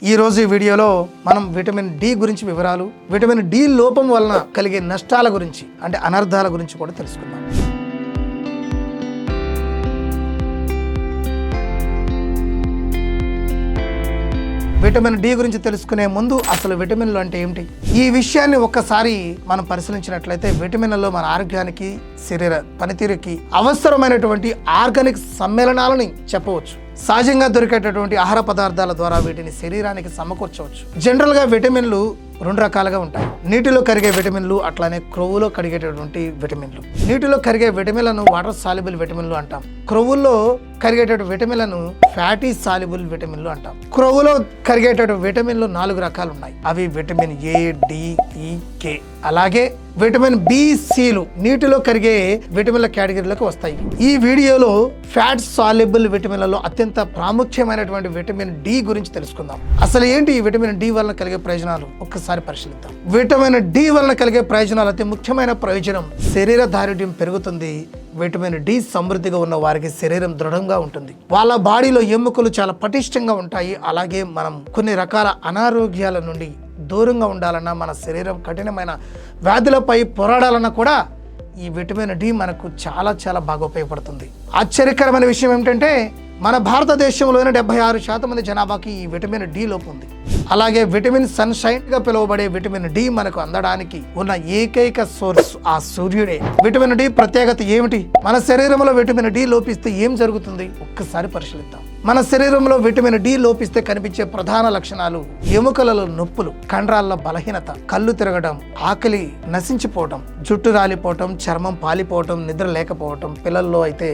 ఈ రోజు ఈ వీడియోలో మనం విటమిన్ డి గురించి వివరాలు, విటమిన్ డి లోపం వలన కలిగే నష్టాల గురించి అంటే అనర్థాల గురించి కూడా తెలుసుకుందాం. విటమిన్ డి గురించి తెలుసుకునే ముందు అసలు విటమిన్లు అంటే ఏమిటి, ఈ విషయాన్ని ఒక్కసారి మనం పరిశీలించినట్లయితే విటమిన్లలో మన ఆరోగ్యానికి, శరీర పనితీరుకి అవసరమైనటువంటి ఆర్గానిక్ సమ్మేళనాలని చెప్పవచ్చు. సహజంగా దొరికేటటువంటి ఆహార పదార్థాల ద్వారా వీటిని శరీరానికి సమకూర్చవచ్చు. జనరల్గా విటమిన్లు రెండు రకాలుగా ఉంటాయి. నీటిలో కరిగే విటమిన్లు, అట్లానే క్రొవ్వులో కరిగేటటువంటి విటమిన్లు. నీటిలో కరిగే విటమిన్లను వాటర్ సాల్యుబుల్ విటమిన్లు అంటాం. క్రొవ్వుల్లో కరిగేటటువంటి విటమిన్లను ఫ్యాటీ సాల్యుబుల్ విటమిన్లు అంటాం. క్రొవ్వులో కరిగేటటువంటి విటమిన్లు 4 రకాలు ఉన్నాయి. అవి విటమిన్ ఏ, డి, ఈ, కే. అలాగే విటమిన్ బి, సిలు నీటిలో కరిగే విటమిన్ల కేటగిరీలోకి వస్తాయి. ఈ వీడియోలో ఫ్యాట్ సాల్యుబుల్ విటమిన్లలో అత్యంత ప్రాముఖ్యమైనటువంటి విటమిన్ డి గురించి తెలుసుకుందాం. అసలు ఏంటి ఈ విటమిన్ డి వలన కలిగే ప్రయోజనాలు ఒక్కసారి పరిశీలిద్దాం. విటమిన్ డి వలన కలిగే ప్రయోజనాలు, అతి ముఖ్యమైన ప్రయోజనం శరీర దారుఢ్యం పెరుగుతుంది. విటమిన్ డి సమృద్ధిగా ఉన్న వారికి శరీరం దృఢంగా ఉంటుంది. వాళ్ళ బాడీలో ఎముకలు చాలా పటిష్టంగా ఉంటాయి. అలాగే మనం కొన్ని రకాల అనారోగ్యాల నుండి దూరంగా ఉండాలన్నా, మన శరీరం కఠినమైన వ్యాధులపై పోరాడాలన్నా కూడా ఈ విటమిన్ డి మనకు చాలా చాలా బాగా ఉపయోగపడుతుంది. ఆశ్చర్యకరమైన విషయం ఏమిటంటే మన భారతదేశంలోనే 76% మంది జనాభాకి ఈ విటమిన్ డి లోపం ఉంది. అలాగే విటమిన్ సన్షైన్ గా పిలువబడే విటమిన్ డి మనకు అందడానికి ఉన్న ఏకైక సోర్స్ ఆ సూర్యుడే. విటమిన్ డి ప్రత్యేకత ఏమిటి? మన శరీరంలో విటమిన్ డి లోపిస్తే ఏం జరుగుతుంది ఒక్కసారి పరిశీలిద్దాం. మన శరీరంలో విటమిన్ డి లోపిస్తే కనిపించే ప్రధాన లక్షణాలు: ఎముకలలో నొప్పులు, కండరాల్లో బలహీనత, కళ్ళు తిరగడం, ఆకలి నశించిపోవటం, జుట్టు రాలిపోవటం, చర్మం పాలిపోవటం, నిద్ర లేకపోవటం, పిల్లల్లో అయితే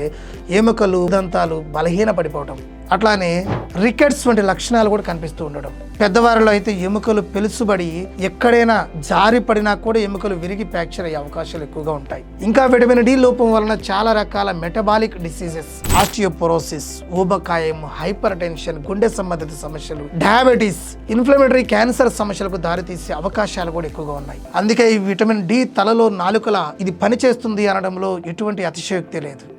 ఎముకలు, దంతాలు బలహీనపడిపోవటం, అట్లానే రికెట్స్ వంటి లక్షణాలు కూడా కనిపిస్తూ ఉండడం. పెద్దవారిలో అయితే ఎముకలు పెలుసుబడి ఎక్కడైనా జారి పడినా కూడా ఎముకలు విరిగి ఫ్రాక్చర్ అయ్యే అవకాశాలు ఎక్కువగా ఉంటాయి. ఇంకా విటమిన్ డి లోపం వలన చాలా రకాల మెటబాలిక్ డిసీజెస్, ఆస్టియోపోరోసిస్, ఊబకాయం, హైపర్ టెన్షన్, గుండె సంబంధిత సమస్యలు, డయాబెటీస్, ఇన్ఫ్లమేటరీ క్యాన్సర్ సమస్యలకు దారితీసే అవకాశాలు కూడా ఎక్కువగా ఉన్నాయి. అందుకే ఈ విటమిన్ డి తలలో నాలుకలా ఇది పనిచేస్తుంది అనడంలో ఎటువంటి అతిశయోక్తి లేదు.